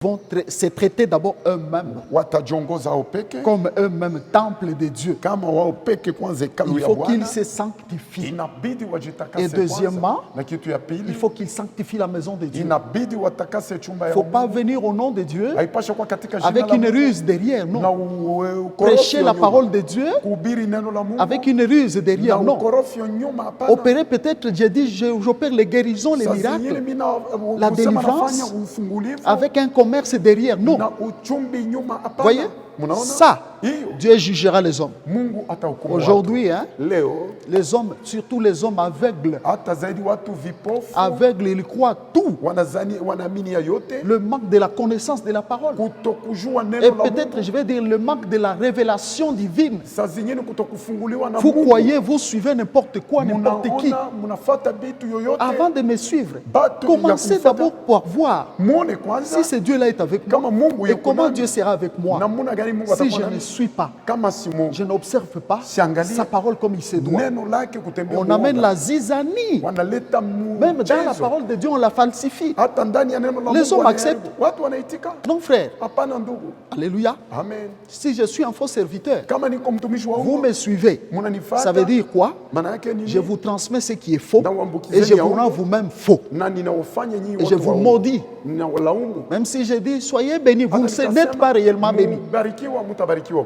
vont se traiter d'abord eux-mêmes comme eux-mêmes temple de Dieu. Il faut qu'ils se sanctifient. Et deuxièmement, il faut qu'ils sanctifient la maison de Dieu. Il ne faut pas venir au nom de Dieu avec une ruse derrière, non. Prêcher la parole de Dieu avec une ruse derrière, non. Opérer peut-être, j'ai dit, j'opère les guérisons, les miracles, la délivrance, avec un commerce derrière, non. Voyez, ça, Dieu jugera les hommes. Aujourd'hui, hein, les hommes, surtout les hommes aveugles, ils croient tout. Le manque de la connaissance de la parole. Et peut-être, je vais dire, le manque de la révélation divine. Vous croyez, vous suivez n'importe quoi, n'importe qui. Avant de me suivre, commencez d'abord par voir si ce Dieu-là est avec moi et comment Dieu sera avec moi. Si je ne suis pas, je n'observe pas sa parole comme il se doit. On amène la zizanie. Même dans la parole de Dieu, on la falsifie. Les hommes acceptent. Non, frère. Alléluia. Amen. Si je suis un faux serviteur, vous me suivez. Ça veut dire quoi? Je vous transmets ce qui est faux et je vous rends vous-même faux. Et je vous maudis. Même si je dis, soyez bénis, vous n'êtes pas réellement bénis.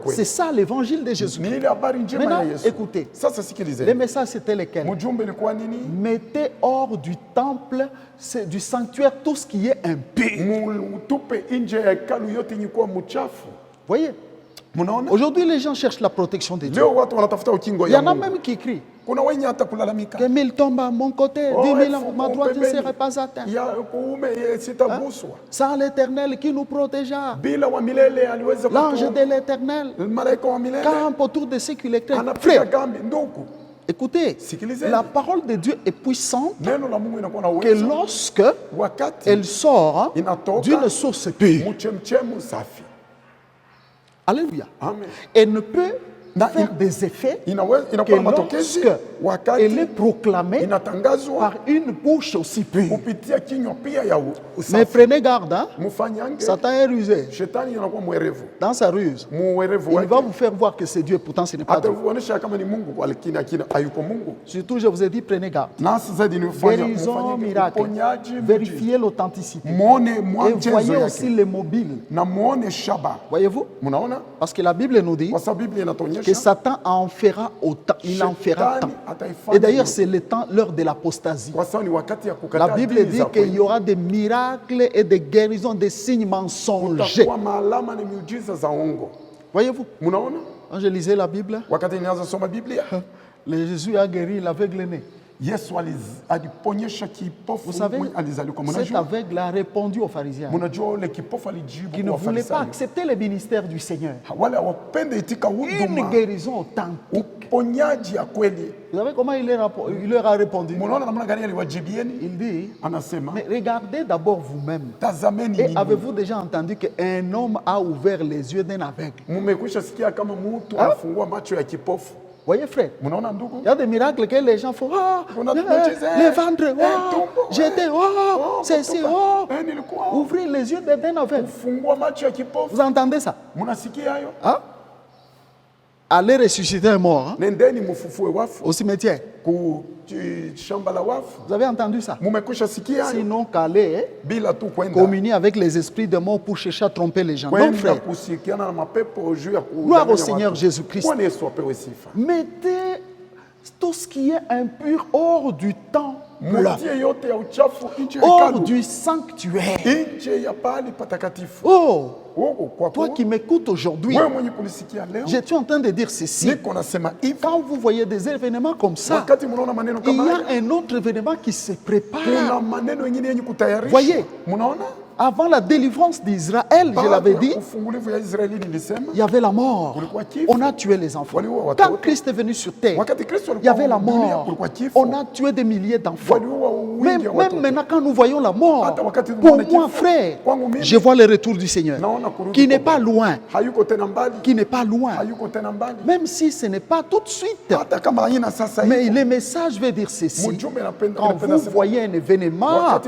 C'est ça l'évangile de Jésus-Christ. Maintenant, écoutez, les messages c'était lesquels? Mettez hors du temple, du sanctuaire, tout ce qui est impur. Voyez, aujourd'hui les gens cherchent la protection de Dieu. Il y en a même qui crient que 1000 tombent à mon côté, 10 000 à ma droite ne serait pas atteint. Sans l'Éternel qui nous protégea, l'ange de l'Éternel campe autour de ceux qui le craignent. Frère, écoutez, la parole de Dieu est puissante que lorsque elle sort d'une source pure. Alléluia. Elle ne peut faire des effets que lorsque elle est proclamée par une bouche aussi pure. Mais prenez garde, hein? Satan est rusé. Dans sa ruse, il va vous faire voir que c'est Dieu, pourtant ce n'est pas Dieu. Surtout, je vous ai dit, prenez garde. Guérison, miracle. Vérifiez l'authenticité. Et voyez aussi les mobiles. Voyez-vous? Parce que la Bible nous dit que Satan en fera autant. Il en fera tant. Et d'ailleurs, c'est le temps, l'heure de l'apostasie. La Bible dit qu'il y aura des miracles et des guérisons, des signes mensongers. Voyez-vous? Quand je lisais la Bible, Jésus a guéri l'aveugle-né. Vous savez, cet aveugle a répondu aux pharisiens qui ne voulaient pas accepter le ministère du Seigneur. Une guérison authentique. Vous savez comment il leur a répondu? Il dit, mais regardez d'abord vous-même. Et avez-vous déjà entendu qu'un homme a ouvert les yeux d'un aveugle? Voyez frère, il y a des miracles que les gens font. Les ventres, j'étais, ceci, ouvrir les yeux d'un aveugle. Vous entendez ça? Allez ressusciter un mort au cimetière. Vous avez entendu ça? Sinon qu'aller communier avec les esprits de mort pour chercher à tromper les gens. Donc frère, gloire au Seigneur Jésus-Christ. Mettez tout ce qui est impur hors du temple, hors du sanctuaire. Toi qui m'écoutes aujourd'hui, je suis en train de dire ceci. Quand vous voyez des événements comme ça, il y a un autre événement qui se prépare. Voyez, avant la délivrance d'Israël, je l'avais dit, il y avait la mort. On a tué les enfants. Quand Christ est venu sur terre, il y avait la mort. On a tué des milliers d'enfants. Même maintenant, quand nous voyons la mort, pour moi, frère, je vois le retour du Seigneur, qui n'est pas loin. Qui n'est pas loin. Même si ce n'est pas tout de suite. Mais le message veut dire ceci. Quand vous voyez un événement,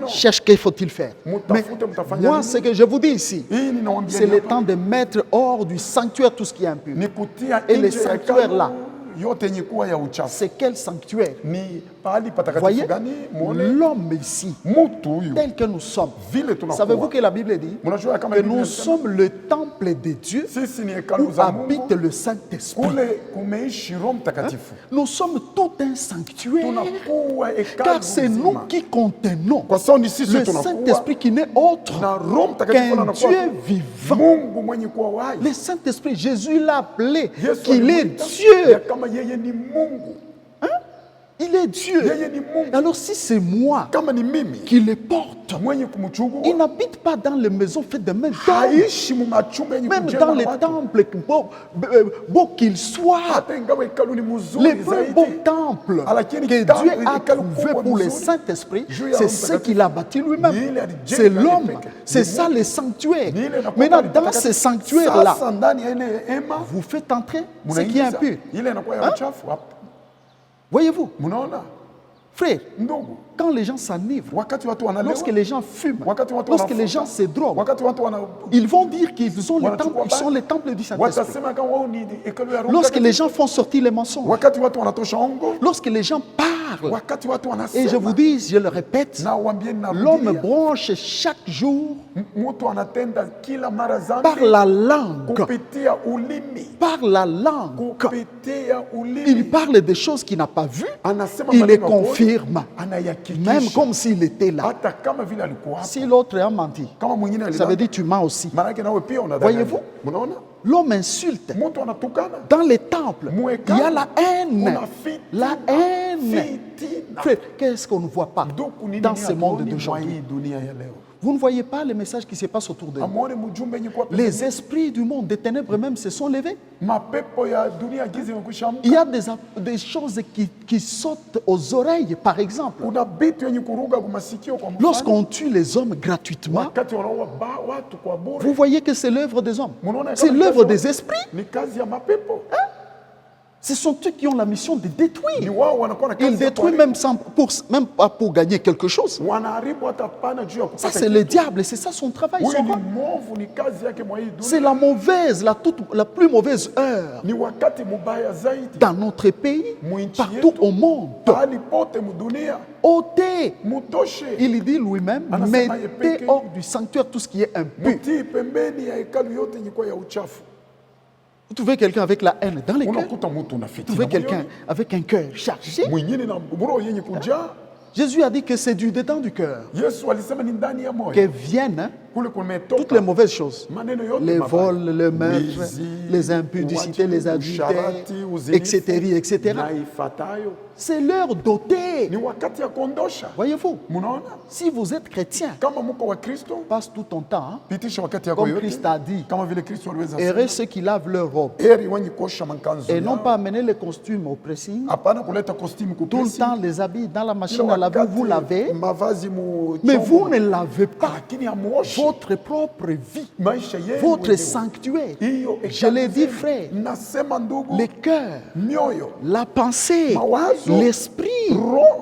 cherchez qu'il faut-il faire. Mais moi, ce que je vous dis ici, c'est le temps de mettre hors du sanctuaire tout ce qui est impur. Et les sanctuaires là, c'est quel sanctuaire? Voyez, l'homme ici, tel que nous sommes, savez-vous que la Bible dit que nous sommes le temple de Dieu où habite le Saint-Esprit. Nous sommes tout un sanctuaire, car c'est nous qui contenons le Saint-Esprit qui n'est autre qu'un Dieu vivant. Le Saint-Esprit, Jésus l'a appelé qu'il est Dieu. Hein? Il est Dieu. Alors si c'est moi qui le porte, il n'habite pas dans les maisons faites de main d'homme. Même dans les temples, beau qu'il soit, les plus beaux temples que Dieu a trouvés pour le Saint-Esprit, c'est ce qu'il a bâti lui-même. C'est l'homme. C'est ça le sanctuaire. Maintenant, dans ce sanctuaire-là, vous faites entrer ce qui est impur. Hein? Voyez-vous, frère, quand les gens s'enivrent, lorsque les gens fument, lorsque les gens se droguent, ils vont dire qu'ils sont les temples du Saint-Esprit. Lorsque les gens font sortir les mensonges, lorsque les gens parlent, et je vous dis, je le répète, l'homme bronche chaque jour par la langue. Par la langue. Il parle des choses qu'il n'a pas vues, il les confirme. Même comme s'il était là. Si l'autre a menti, ça veut dire que tu mens aussi. Voyez-vous, l'homme insulte. Dans les temples, il y a la haine. La haine. Frère, qu'est-ce qu'on ne voit pas dans ce monde d'aujourd'hui? Vous ne voyez pas le message qui se passe autour de nous. Les esprits du monde des ténèbres même se sont levés. Il y a des choses qui sautent aux oreilles, par exemple. Lorsqu'on tue les hommes gratuitement, vous voyez que c'est l'œuvre des hommes. C'est l'œuvre des esprits. Hein? Ce sont eux qui ont la mission de détruire. Ils détruisent même pas pour gagner quelque chose. Ça, c'est le diable, c'est ça son travail. C'est la mauvaise, la plus mauvaise heure dans notre pays, partout au monde. Ôtez. Il dit lui-même, mettez hors du sanctuaire tout ce qui est impur. Vous trouvez quelqu'un avec la haine dans les cœurs? Vous trouvez quelqu'un avec un cœur chargé? Jésus a dit que c'est du dedans du cœur que viennent toutes les mauvaises choses. Les vols, le meurtre, les impudicités, les adultères, etc. etc. C'est l'heure d'ôter. Voyez-vous, si vous êtes chrétien, passe tout ton temps, hein, comme Christ a dit, heureux ceux qui lavent leur robe et non pas amener les costumes au pressing. Tout le temps les habits dans la machine à laver, vous lavez, mais vous ne lavez pas votre propre vie, votre sanctuaire. Je l'ai dit, frère, le cœur, la pensée, l'esprit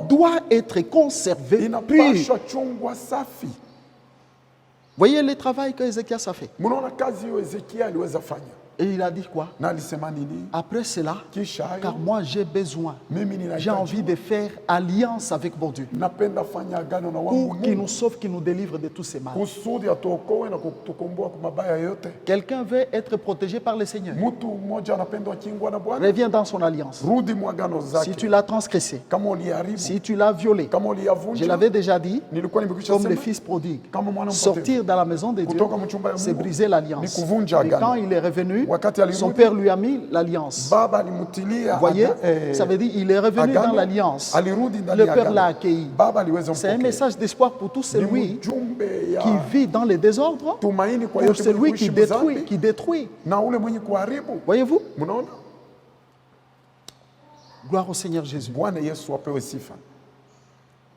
doit être conservé pur. Voyez le travail que Ézéchias a fait. Et il a dit quoi? Après cela, car moi j'ai besoin, j'ai envie de faire alliance avec mon Dieu pour qu'il nous sauve, qu'il nous délivre de tous ces mal. Quelqu'un veut être protégé par le Seigneur. Reviens dans son alliance. Si tu l'as transgressé, si tu l'as violé, je l'avais déjà dit, comme le fils prodigue, sortir dans la maison de Dieu, c'est briser l'alliance. Et quand il est revenu, son père lui a mis l'alliance. Vous voyez, ça veut dire qu'il est revenu dans l'alliance. Le père l'a accueilli. C'est un message d'espoir pour tout celui qui vit dans les désordres, pour celui qui détruit. Voyez-vous? Gloire au Seigneur Jésus.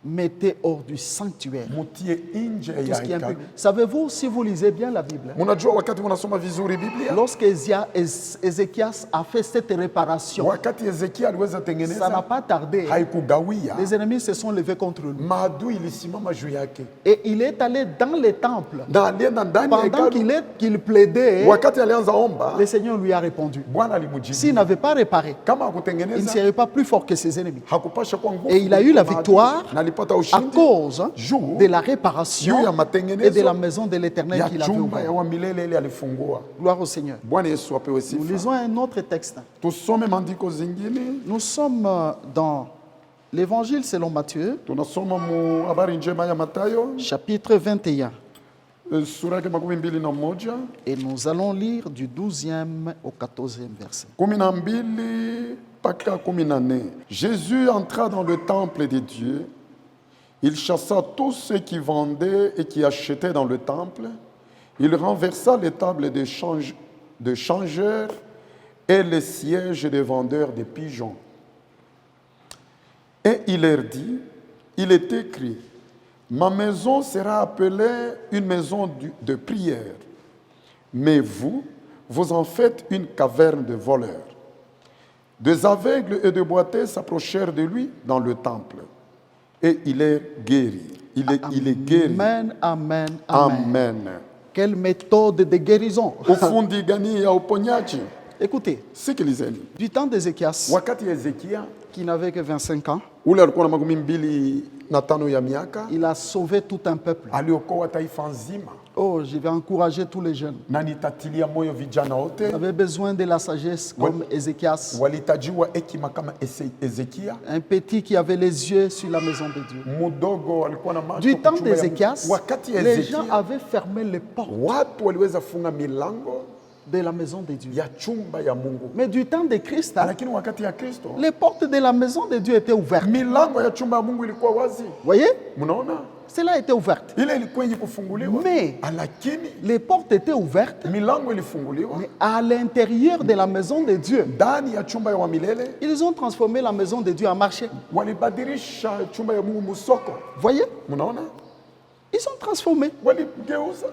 mettez hors du sanctuaire. Mutie nje Tout ya ce qui est hekalu. impur. Savez-vous, si vous lisez bien la Bible, Munajua wakati munasoma vizuri Biblia, lorsque Ézéchias a fait cette réparation, wakati Ezekia aliweza ça n'a tengeneza, pas tardé. haikugawia, Les ennemis se sont levés contre lui. maadui ilisimama juu yake. Et il est allé dans les temples. Na alienda ndani ya Pendant hekalu, qu'il plaidait, wakati alianza omba, le Seigneur lui a répondu. Bwana alimjibu. S'il n'avait pas réparé, Kama il ne hakutengeneza, serait pas plus fort que ses ennemis. hakupasha kuwa nguvu. Et il a eu la kuliko victoire maadui. Na alipata à ushindi cause juu de la réparation juu ya et de matengenezo la maison de l'Éternel ya qu'il avait chumba ya ouvert. wa milele ile alifungua. Gloire au Seigneur. Bwana Yesu apewe Nous sifa. lisons un autre texte. Tusome maandiko zingine. Nous sommes dans l'Évangile selon Matthieu, Tunasoma mu habari njema ya Mathayo chapitre 21. sura yake 21 Et nous allons lire du 12e au 14e verset. 12 mpaka 14. Jésus entra dans le temple de Dieu. Il chassa tous ceux qui vendaient et qui achetaient dans le temple. Il renversa les tables de changeurs et les sièges des vendeurs de pigeons. Et il leur dit, il est écrit, ma maison sera appelée une maison de prière, mais vous, vous en faites une caverne de voleurs. Des aveugles et de boiteux s'approchèrent de lui dans le temple. Et il est guéri. Il est guéri. Amen, amen, amen. Amen. Quelle méthode de guérison. Ufundi gani ya uponyaji? Écoutez, Sikilizeni. du temps d'Ézéchias, Wakati Ezekia qui n'avait que 25 ans, ule alikuwa na 25 ya miaka, il a sauvé tout un peuple. aliokoa taifa nzima. Oh, je vais encourager tous les jeunes. Na nitatilia moyo vijana wote Vous avez besoin de la sagesse comme Ézéchias, walitajiwa hekima kama Ezekia. un petit qui avait les yeux sur la maison de Dieu. Mudogo alikuwa na macho Du temps kuchunga ya d'Ézéchias, Mungu. Wakati ya les Ezekia, gens avaient fermé les portes watu waliweza funga milango de la maison de Dieu. ya chumba ya Mungu. Mais du temps de Christ, Lakini wakati ya Kristo, les portes de la maison de Dieu étaient ouvertes. milango ya chumba ya Mungu ilikuwa wazi. Voyez, Mnaona? cela était ouverte. Ile ilikuwa yenye kufunguliwa. Mais Lakini les portes étaient ouvertes, milango ilifunguliwa. mais à l'intérieur de la maison de Dieu, Ndani ya chumba ya wa milele ils ont transformé la maison de Dieu en marché. walibadilisha chumba ya Mungu musoko. Voyez, Mnaona? ils ont transformé. Waligeuza.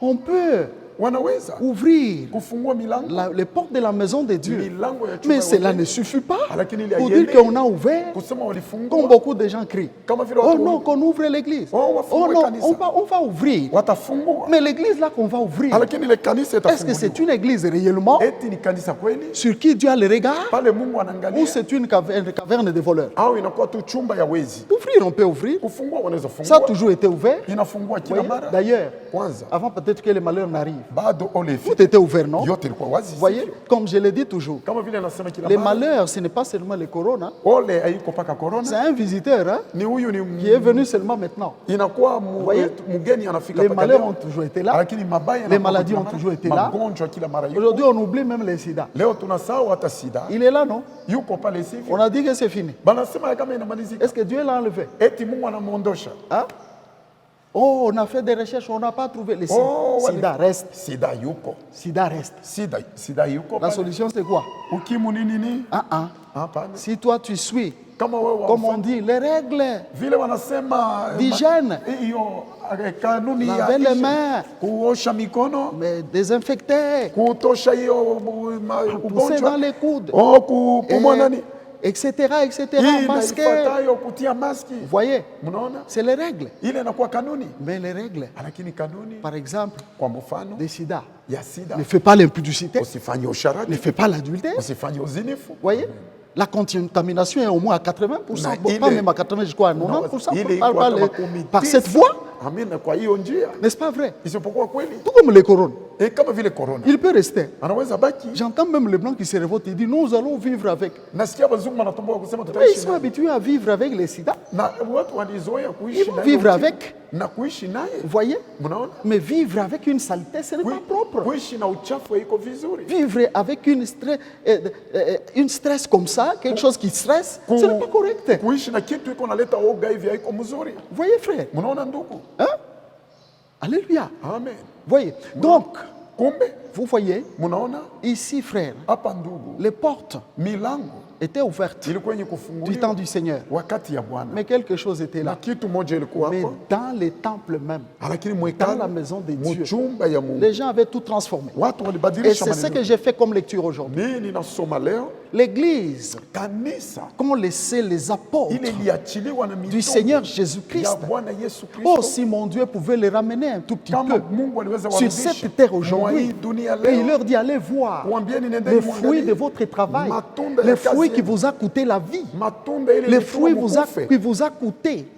On peut Wanaweza ouvrir kufungua milango les portes de la maison de Dieu. milango ya chumba Mais ya cela Mungu. ne suffit pas Lakini ile pour dire haielewi. qu'on a ouvert, Kusema comme walifungua beaucoup de gens crient. kama vile Oh watu non, qu'on ouvre l'église. Oh, Oh wafungue non, kanisa. on va ouvrir. watafungua. Mais l'église là qu'on va ouvrir, Lakini ile kanisa est-ce que c'est itafunguliwa. une église réellement Eti ni kanisa kweli? sur qui Dieu a le regard Pale Mungu ou anaangalia c'est une caverne de voleurs? au inakuwa tu chumba ya wezi? Ouvrir, on peut ouvrir. Kufungua wanaweza Ça a fungua. toujours été ouvert. Inafungua kila Voyez? mara. D'ailleurs, Kwanza avant peut-être que les malheurs n'arrivent, bado ole tout était ouvert, non? yote ilikuwa wazi. Voyez, sivyo? comme je le dis toujours, Kama vile anasema kila les mara. malheurs, ce n'est pas seulement le corona, Ole haiko paka c'est corona. un visiteur hein, Ni huyu qui est venu seulement maintenant. inakuwa Voyez? mgeni anafika Les paka malheurs leo. ont toujours été là. Lakini mabaya Les yanakuwa maladies kila ont mara. toujours été là. Magonjwa kila mara yuko. Aujourd'hui, on oublie même les sida. Leo tunasahau hata sida. Il est là, non? Yuko pale sivyo. On a dit que c'est fini. Banasema kama inamalizika. Est-ce que Dieu l'a enlevé? Eti Mungu anamuondosha. Hein? Oh, on a fait des recherches, on n'a pas trouvé le sida. Oh, Sida reste. Sida yuko. Sida reste. Sida yuko. La pale. solution, c'est quoi? Ukimu ni nini? Hapana. Si toi, tu suis, Kama wewe comme on wafanya- dit, les règles vile wanasema d'hygiène, hiyo kanuni laver les ya mains, kuosha mikono, mais désinfecter, kutosha hiyo pousser dans ugonjwa, les coudes, kupumua nani, etc., etc., hii masquer. inaifuatayo kutia maski. Vous voyez, Mnaona c'est les règles. ile inakuwa kanuni, Mais les règles, lakini kanuni par exemple, kwa mfano des sida, ya sida, ne fais pas l'impudicité, usifanye ne usharati, fais pas l'adultère. usifanye uzinifu. Vous voyez, la contamination est au moins à 80%, Na bon, ile- pas même à 80, je crois à 90%, ile iko par, hata les- makumi par tisa. cette voie, Amina, kwa hiyo njia n'est-ce pas vrai? isipokuwa kweli, Tout comme les couronnes, kama vile corona il peut rester. anaweza baki. J'entends même les blancs qui se révoltent, ils disent nous allons vivre avec. Nasikia wazungu wanatomboa kusema Mais ils tutaishi sont naye. habitués à vivre avec les sida. Na watu walizoea Ils kuishi vont na vivre hiyo avec. uchi- na kuishi naye. Vous voyez? Mnaona? Mais vivre avec une saleté, ce n'est pas propre. Kuishi na uchafu iko vizuri. Vivre avec une stress comme ça, quelque chose qui stresse, ce n'est pas correct. Kuishi na kitu iko naleta oga hivi haiko mzuri. Vous voyez, frère? Mnaona ndugu? Hein? Alléluia. Amen. Voyez. Donc, Kumbe vous voyez, mnaona ici, frère, hapa ndugu, les portes milango était ouverte du temps du Seigneur. Mais quelque chose était là. Mais dans les temples même, dans la maison de Dieu, les gens avaient tout transformé. Et c'est ce que j'ai fait comme lecture aujourd'hui. L'Église qu'ont laissé les apôtres du Seigneur Jésus-Christ. Oh, si mon Dieu pouvait les ramener un tout petit peu sur cette terre aujourd'hui, et il leur dit, allez voir les fruits de votre travail, les fruits qui vous a coûté la vie, les fruits qui vous a coûté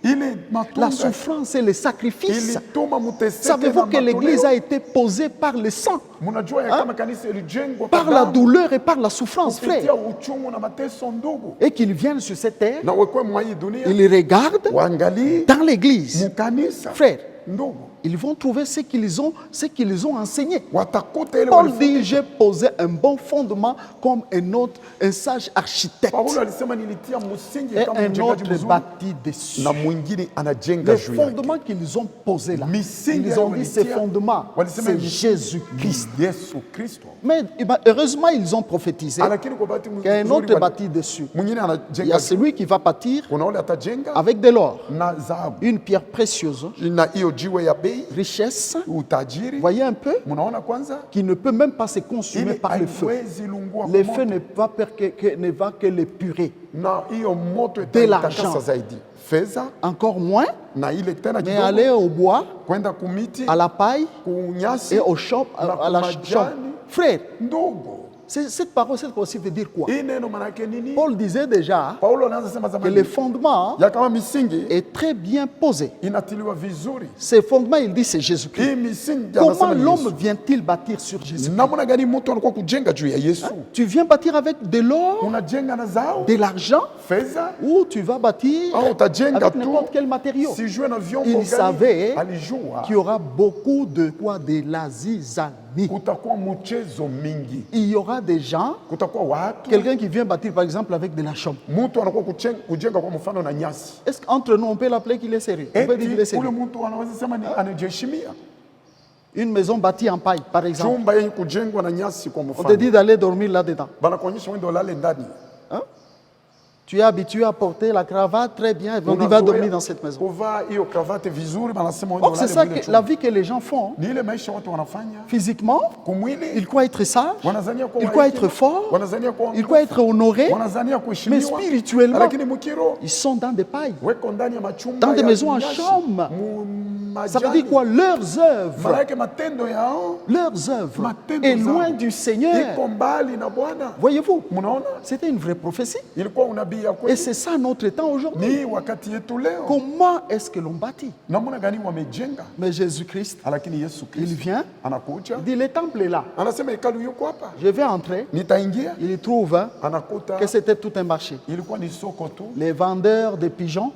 la souffrance et les sacrifices. Savez-vous que l'Église a été posée par le sang, par la douleur et par la souffrance, frère, et qu'ils viennent sur cette terre, ils regardent dans l'Église, frère, ils vont trouver ce qu'ils ont enseigné. Paul dit, j'ai posé un bon fondement comme un sage architecte. Et un autre bâti dessus. Les fondements qu'ils ont posés là, ils ont dit ces fondements, c'est Jésus-Christ. Mais heureusement, ils ont prophétisé qu'il y a un autre bâti dessus. Il y a celui qui va bâtir avec de l'or, une pierre précieuse, richesse, voyez un peu, qui ne peut même pas se consumer par le feu. Le feu ne va que l'épurer. De l'argent, encore moins, mais aller au bois, à la paille et au champ, à la chambre. Frère, cette parole aussi veut dire quoi? Paul disait déjà que le fondement est très bien posé. Ce fondement, il dit, c'est Jésus-Christ. Comment l'homme vient-il bâtir sur Jésus-Christ? Tu viens bâtir avec de l'or, de l'argent, ou tu vas bâtir avec n'importe quel matériau? Il savait qu'il y aura beaucoup de quoi? De la zizanie. Il y aura des gens, quelqu'un qui vient bâtir par exemple avec de la chambre. Est-ce qu'entre nous on peut l'appeler qu'il est sérieux? On peut dire qu'il est sérieux. Une maison bâtie en paille par exemple, on te dit d'aller dormir là-dedans. Hein? Tu es habitué à porter la cravate, très bien, on va dormir dans cette maison. C'est ça que, la vie que les gens font. Physiquement, ils croient être sages, ils croient être forts, ils croient être honorés, mais spirituellement, ils sont dans des pailles, dans des maisons en chambre. Ça veut dire quoi? Leurs œuvres est loin du Seigneur. Voyez-vous, c'était une vraie prophétie. Et c'est ça notre temps aujourd'hui. Comment est-ce que l'on bâtit? Mais Jésus-Christ, il vient, il dit, le temple est là. Je vais entrer. Il trouve que c'était tout un marché. Les vendeurs de pigeons,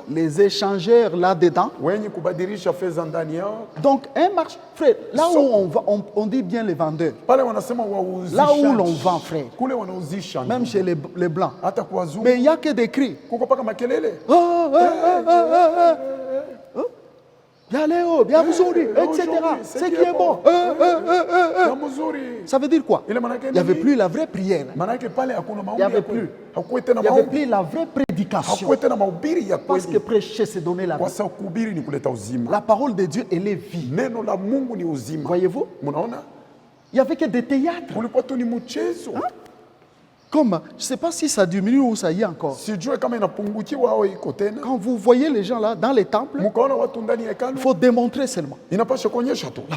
les échangeurs là-dedans. Donc un marché, frère, là où on va, on dit bien les vendeurs. Là où l'on vend, frère. Même chez les blancs. Mais il n'y a que des cris. Bien mzuri, etc. C'est qui est bon. Ça veut dire quoi? Il n'y avait plus la vraie prière. Il n'y avait plus la vraie prédication. Parce que prêcher, c'est donner la vie. La parole de Dieu, elle est vie. Voyez-vous? Il n'y avait que des théâtres. Hein? Comme, je ne sais pas si ça diminue ou ça y est encore. Quand vous voyez les gens là dans les temples, il faut démontrer seulement la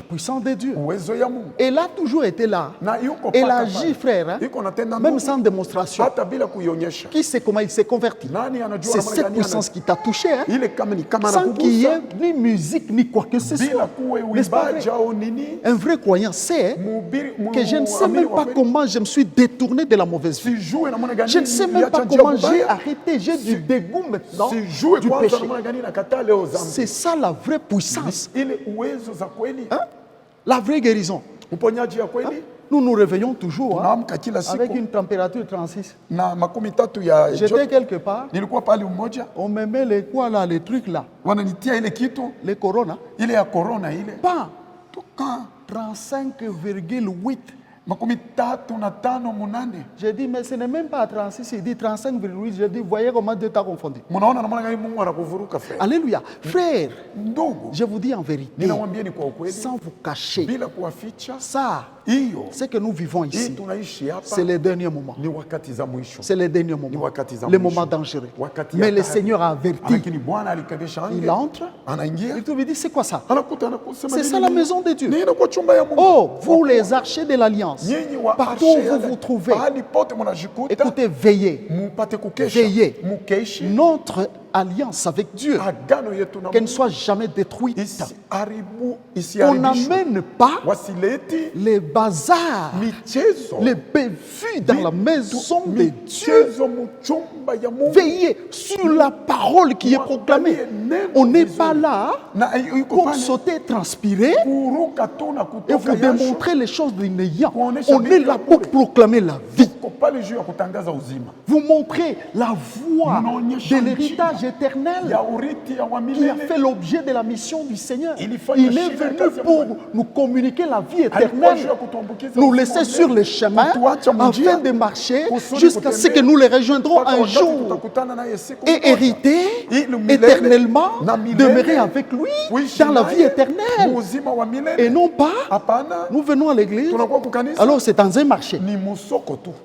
puissance de Dieu. Elle a toujours été là. Elle agit, frère, hein, même sans démonstration. Qui sait comment il s'est converti? C'est cette puissance qui t'a touché, hein, sans qu'il y ait ni musique ni quoi que ce soit. N'est-ce pas vrai? Un vrai croyant sait que je ne sais même pas comment je me suis détourné de la mauvaise vie. Je ne sais même pas comment j'ai arrêté. J'ai du dégoût maintenant du péché. C'est ça la vraie puissance. Hein? La vraie guérison. Hein? Nous nous réveillons toujours, hein, avec une température 36. J'étais quelque part. On me met les quoi là, les trucs là. Les corona. Pas 35,8 J'ai dit, mais ce n'est même pas à 36, il dit 35,8. J'ai dit, voyez comment Dieu t'a confondu. Alléluia. Frère, je vous dis en vérité, sans vous cacher, ça, ce que nous vivons ici, c'est les derniers moments. C'est les derniers moments. Les moments dangereux. Mais le Seigneur a averti. Il entre. Il te dit, c'est quoi ça? C'est ça la maison de Dieu. Oh, vous les archers de l'alliance, partout où vous vous trouvez, écoutez, veillez. Veillez. Notre alliance avec Dieu, qu'elle ne soit jamais détruite. On n'amène pas les bazars, les bévues dans la maison de Dieu. Veillez sur la parole qui est proclamée. On n'est pas là pour sauter et transpirer et vous démontrer les choses du néant. On est là pour proclamer la vie. Vous montrez la voie de l'héritage éternel qui a fait l'objet de la mission du Seigneur. Il est venu pour nous communiquer la vie éternelle, nous laisser sur le chemin afin de marcher jusqu'à ce que nous les rejoindrons un jour et hériter éternellement, demeurer avec lui dans la vie éternelle. Et non pas, nous venons à l'église, alors c'est dans un marché.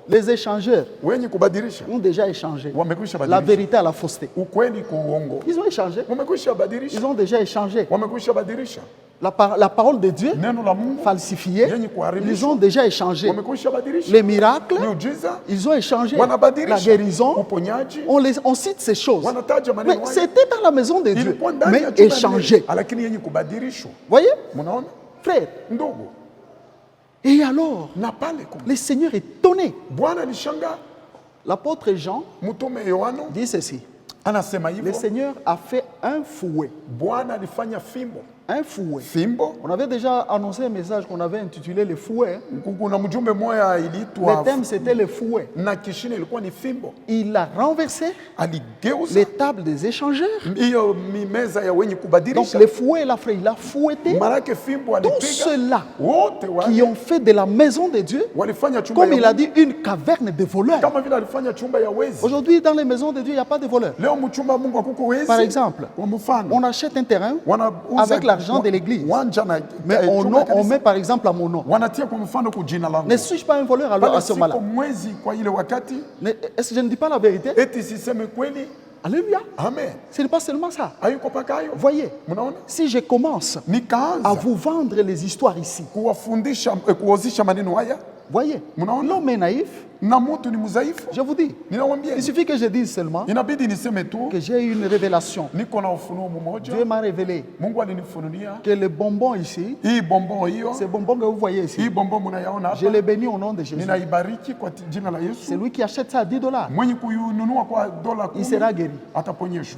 Les échangeurs ont déjà échangé la vérité à la fausseté. Ils ont échangé. Ils ont déjà échangé. La parole de Dieu falsifiée, ils ont déjà échangé. Les miracles, ils ont échangé. La guérison, on cite ces choses. Mais c'était dans la maison de Dieu, mais échangé. Voyez, frère. Et alors, le Seigneur est étonné. L'apôtre Jean dit ceci. Le Seigneur a fait un fouet. Un fouet. On avait déjà annoncé un message qu'on avait intitulé le fouet. Le thème c'était le fouet. Il a renversé les tables des échangeurs. Donc le fouet, là, frère, il a fouetté tous ceux-là qui ont fait de la maison de Dieu, comme il a dit, une caverne de voleurs. Aujourd'hui, dans les maisons de Dieu, il n'y a pas de voleurs. Par exemple, on achète un terrain avec l'argent de l'église, mais on met par exemple à mon nom. Ne suis-je pas un voleur à ce moment-là? Est-ce que je ne dis pas la vérité? Alléluia. Amen. Ce n'est pas seulement ça. Voyez, si je commence à vous vendre les histoires ici, voyez, l'homme est naïf. Je vous dis, il suffit que je dise seulement que j'ai eu une révélation. Dieu m'a révélé que le bonbon ici, ce bonbon que vous voyez ici, je l'ai béni au nom de Jésus. C'est lui qui achète ça à $10. Il sera guéri.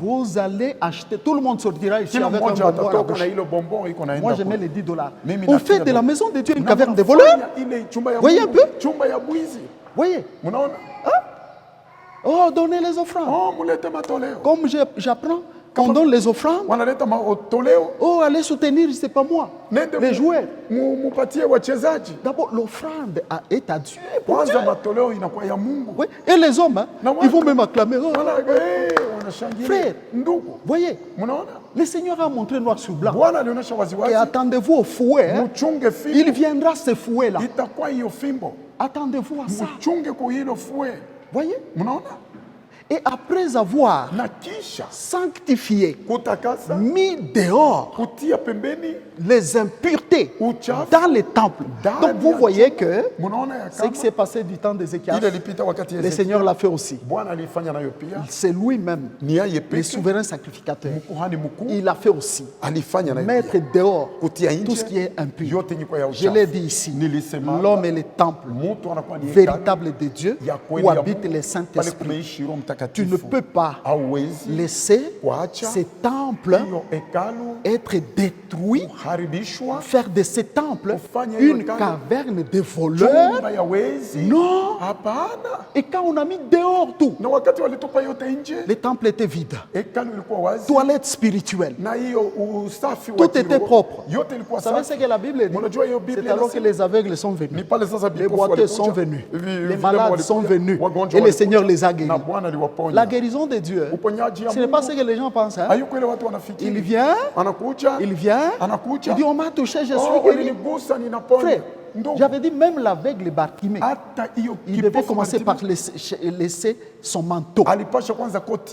Vous allez acheter, tout le monde sortira ici avec un bonbon à la bouche. Moi je mets les $10. On fait de la maison de Dieu une caverne de voleurs. Voyez un peu? Voyez? Hein? Oh, donnez les offrandes. Comme j'apprends, on donne les offrandes. Oh, allez soutenir, c'est pas moi, les joueurs. D'abord, l'offrande est à Dieu. Oui. Et les hommes, hein, ils vont même acclamer. Oh, frère, voyez, le Seigneur a montré noir sur blanc. Et attendez-vous au fouet. Hein. Il viendra ce fouet-là. Attendez-vous à ça. Voyez? Et après avoir sanctifié, mis dehors les impuretés dans les temples. Donc vous voyez que ce qui s'est passé du temps d'Ézéchias, le Seigneur l'a fait aussi. C'est lui-même, le souverain sacrificateur. Il l'a fait aussi. Mettre dehors tout ce qui est impur. Je l'ai dit ici, l'homme est le temple véritable de Dieu où habite le Saint-Esprit. Tu ne peux pas laisser ces temples être détruits faire de ces temples une caverne de voleurs. Non. Et quand on a mis dehors tout, les temples étaient vides. Toilettes spirituelles. Tout était propre. Vous savez ce que la Bible dit? C'est alors que les aveugles sont venus, les boiteux sont venus, les malades sont venus, et le Seigneur les a guéris. La guérison de Dieu, ce n'est pas ce que les gens pensent. Hein? Il vient, il dit on m'a touché, je suis guéri. Frère, j'avais dit même l'aveugle Bartimée, il devait commencer par laisser son manteau.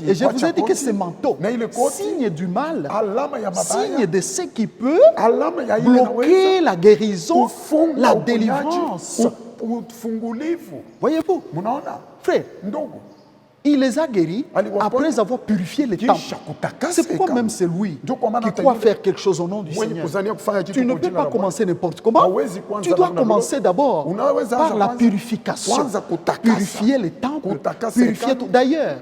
Et je vous ai dit que ce manteau, signe du mal, signe de ce qui peut bloquer la guérison, la délivrance. Voyez-vous, frère, il les a guéris après avoir purifié les temples. C'est pourquoi même c'est lui qui croit faire quelque chose au nom du Seigneur. Tu ne peux pas commencer n'importe comment. Tu dois commencer d'abord par la purification. Purifier les temples, purifier tout. D'ailleurs,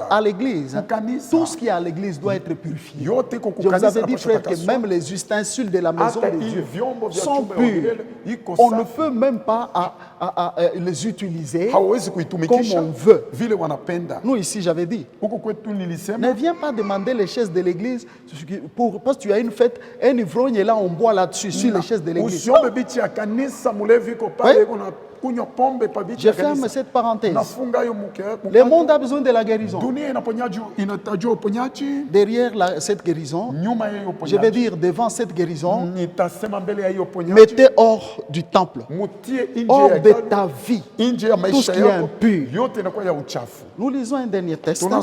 à l'église, tout ce qui est à l'église doit être purifié. Je vous avais dit, frère, que même les ustensiles de la maison de Dieu sont purs. On ne peut même pas les utiliser comme on veut. Nous ici, j'avais dit, ne viens pas demander les chaises de l'église parce que tu as une fête, un ivrogne et là on boit là-dessus sur les chaises de l'église. Je ferme cette parenthèse. Le monde a besoin de la guérison. Derrière cette guérison, je vais dire devant cette guérison, mettez hors du temple, hors de ta vie, tout ce qui est impur. Nous lisons un dernier texte. Nous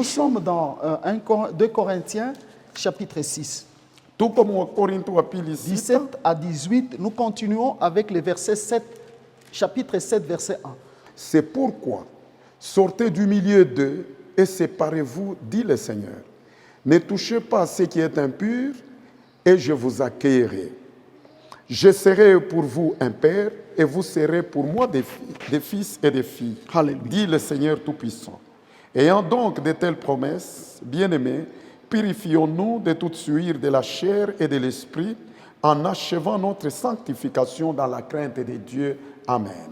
sommes dans 2 Corinthiens, chapitre 6. 17 à 18, nous continuons avec le verset 7, chapitre 7, verset 1. C'est pourquoi, sortez du milieu d'eux et séparez-vous, dit le Seigneur. Ne touchez pas à ce qui est impur et je vous accueillerai. Je serai pour vous un père et vous serez pour moi des fils et des filles, dit le Seigneur Tout-Puissant. Ayant donc de telles promesses, bien-aimés, purifions-nous de toute souillure de la chair et de l'esprit en achevant notre sanctification dans la crainte de Dieu. Amen.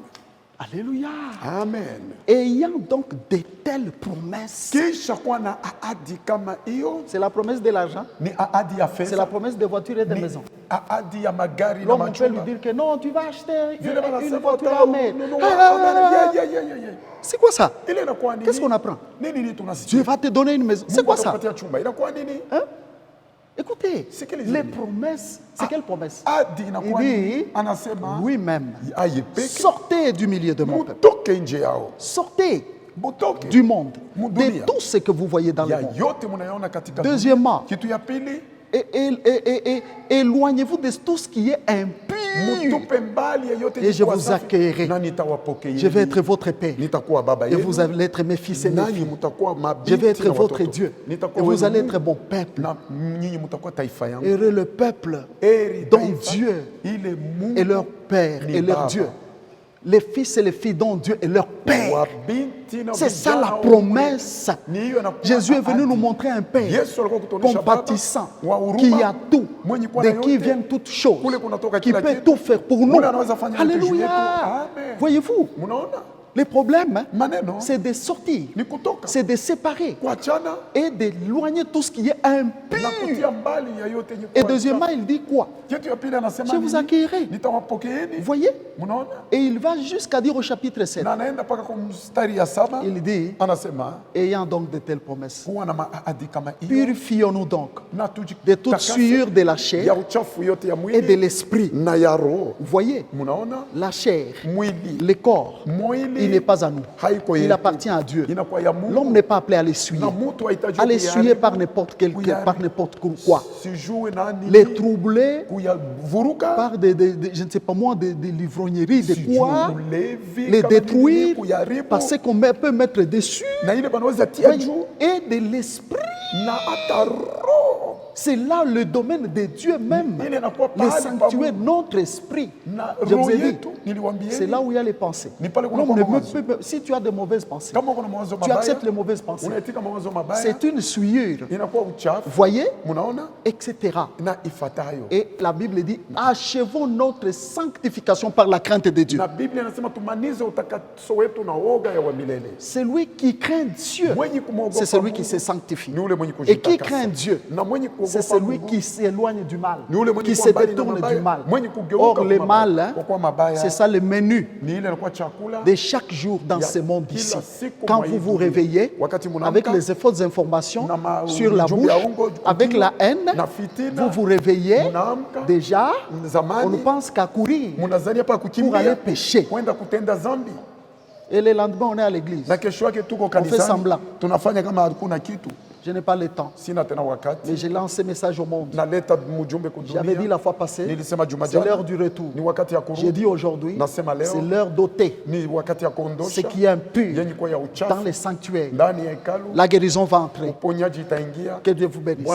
Alléluia. Amen. Ayant donc de telles promesses. C'est la promesse de l'argent. C'est la promesse des voitures et des maisons. L'homme peut lui dire que non, tu vas acheter une voiture à mer. C'est quoi ça? Qu'est-ce qu'on apprend? Dieu va te donner une maison. C'est quoi ça? Hein? Écoutez, les promesses, c'est quelle promesse? Il dit lui-même, sortez du milieu de mon peuple. Sortez du monde, de tout ce que vous voyez dans le monde. Deuxièmement, éloignez-vous de tout ce qui est impur. Et je vous accueillerai. Je vais être votre Père. Et vous allez être mes fils et mes filles. Je vais être votre Dieu. Et vous allez être mon peuple. Heureux le peuple dont Dieu est leur Père et leur Dieu. Les fils et les filles dont Dieu est leur Père. C'est ça la promesse. Jésus est venu nous montrer un Père compatissant, qui a tout, de qui viennent toutes choses, qui peut tout faire pour nous. Alléluia. Voyez-vous, les problèmes, c'est de sortir, c'est de séparer et d'éloigner tout ce qui est impur. Et deuxièmement, il dit quoi? Je vous accueillerai. Vous voyez? Et il va jusqu'à dire au chapitre 7. Il dit, ayant donc de telles promesses, purifions-nous donc de toute souillure de la chair et de l'esprit. Vous voyez? La chair, le corps, il n'est pas à nous. Il appartient à Dieu. L'homme n'est pas appelé à l'essuyer. À l'essuyer par n'importe quoi. Les troubler par je ne sais pas moi, des livrogneries, des quoi, les détruire parce qu'on peut mettre dessus et de l'esprit. c'est là le domaine de Dieu même. Le sanctuaire, notre esprit. Je vous ai dit, c'est là où il y a les pensées. Si tu as de mauvaises pensées, tu acceptes les mauvaises pensées. C'est une souillure. Voyez, etc. Et la Bible dit, achevons notre sanctification par la crainte de Dieu. Celui qui craint Dieu, c'est celui qui se sanctifie. Et qui craint Dieu, c'est celui qui s'éloigne du mal, qui se détourne du mal. Or, le mal, c'est ça le menu de chaque jour dans ce monde ici. Quand vous vous réveillez, avec les fausses informations sur la bouche, avec la haine, vous vous réveillez, déjà, on pense qu'à courir pour aller pécher. Et le lendemain, on est à l'église. On fait semblant. Je n'ai pas le temps. Mais j'ai lancé un message au monde. J'avais dit la fois passée, c'est l'heure du retour. J'ai dit aujourd'hui, c'est l'heure d'ôter ce qui est impur dans les sanctuaires. La guérison va entrer. Que Dieu vous bénisse.